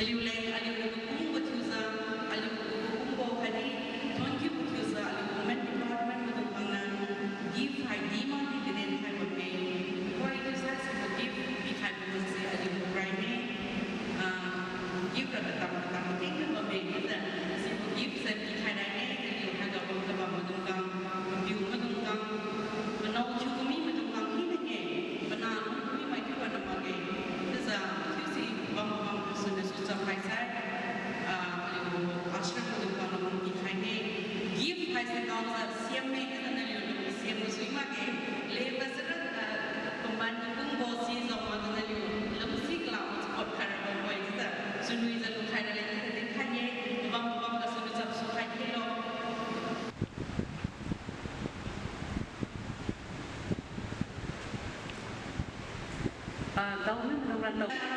Aliu leng aliu hukum bertusa aliu hukum bo kadi thank you bertusa aliu comment department bertukangan give hai dima di kenen hai berme koi itu saya sebut give di hai berse aliu prime give datang tinggal berme kita sebut give saya di hai dai aliu hai gak berkembang bertukang view bertukang menau cukumi bertukang ini ke benar ini mai tu ada bagai kita bang sudah sampai saya ashram itu kalau dikhane gift hai se kaum siam me kita naliu siam muslim ke lepas serat pembantu pun bosi sama naliu lebih kelam spot karena boy kita sunui jalu khai dalai kita dikhane bang ka sunu sab su khai kilo tahu ni orang tahu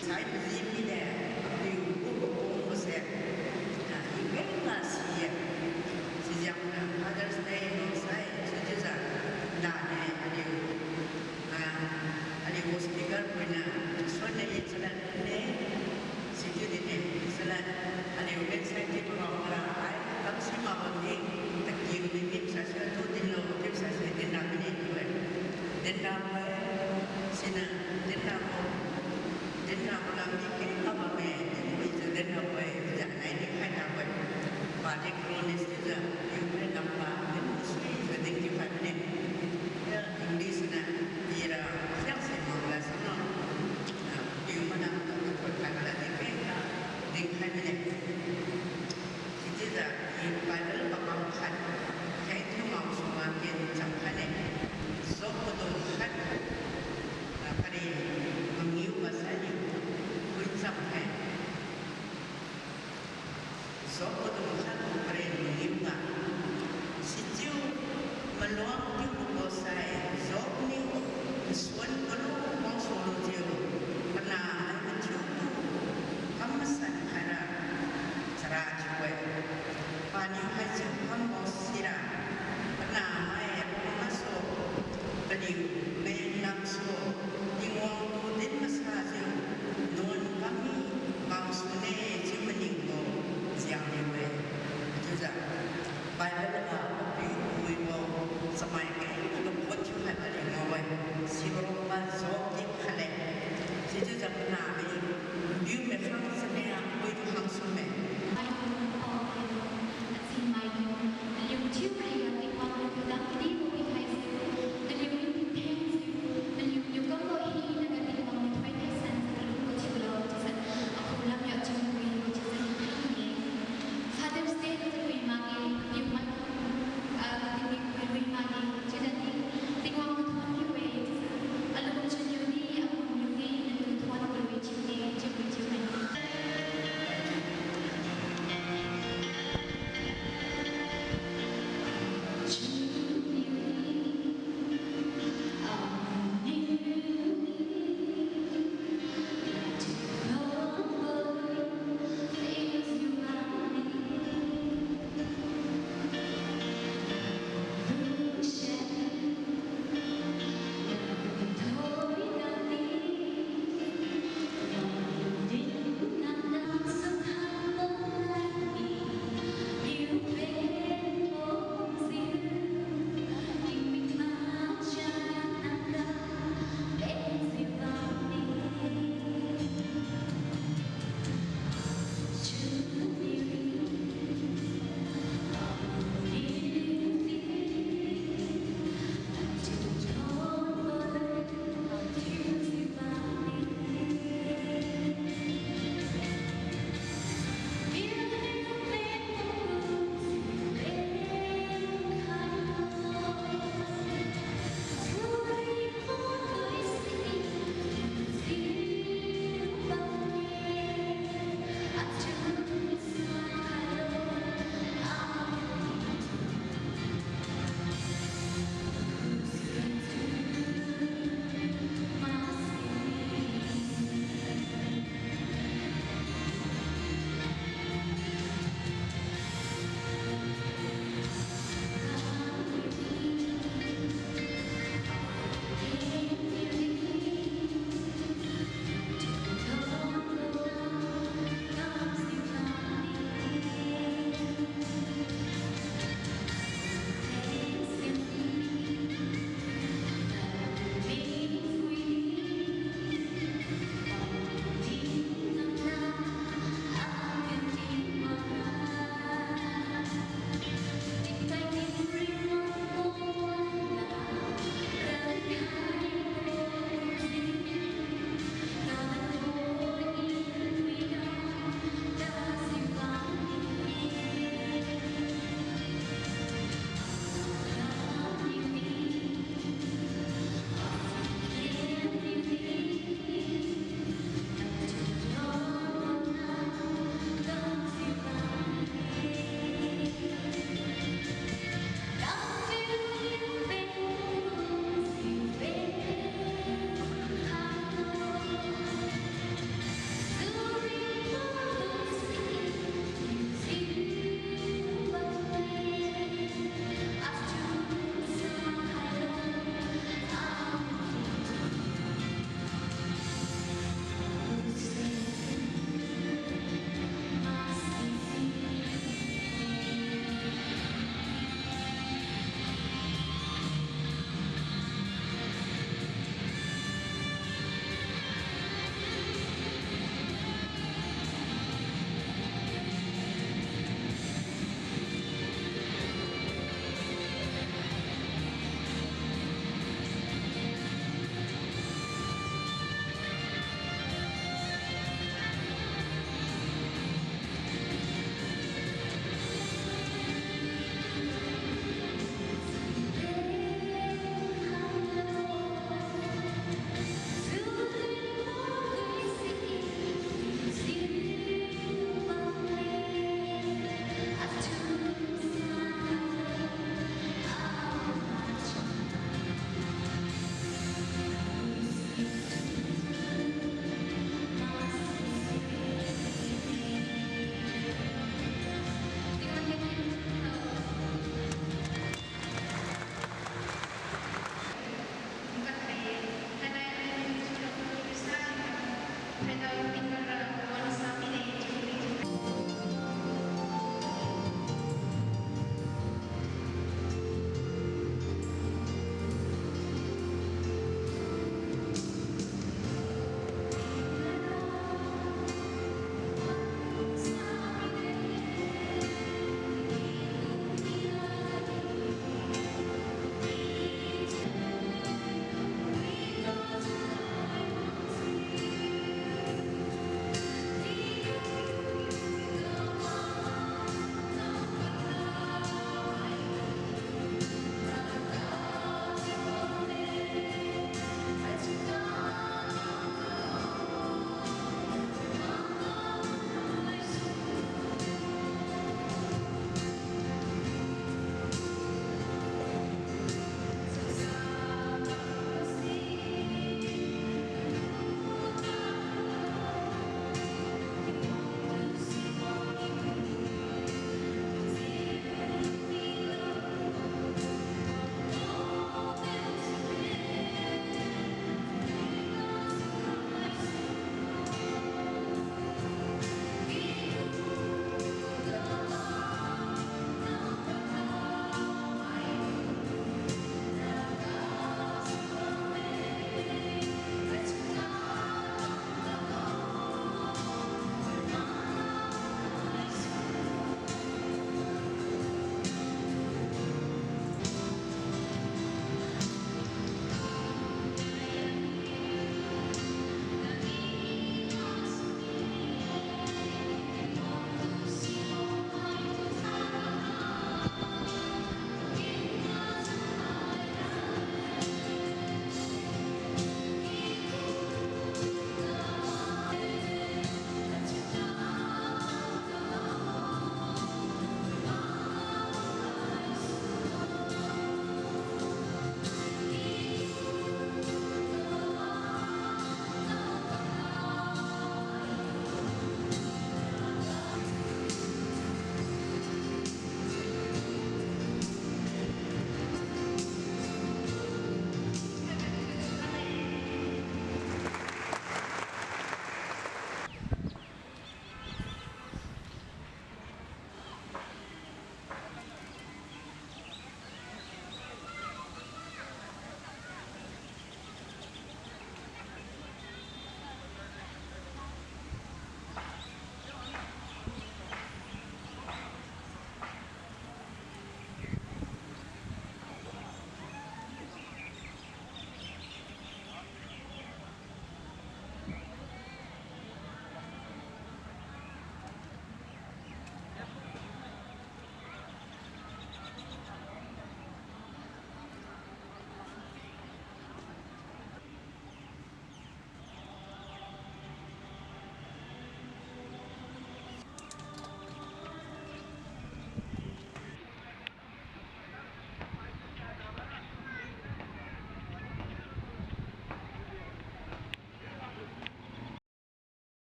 Sai begini deh, di buku saya, ini masih sejak Mother's Day saya sejak dah ada speaker punya suara yang sangat ini, sejak ini sangat ada website di program tapi semua orang tak kira ini saya tu dino saya tidak ini juga, tidak sini tidak orang mikir apa itu tidak tidak ini kan apa pada kronis juga yang nampak itu sedang dipakai English na ira yang semua sana di mana tu perkara dengan ini tidak pada pemahaman itu maksud makin sempurna so kemudian pada mengiu bahasanya pun sampai so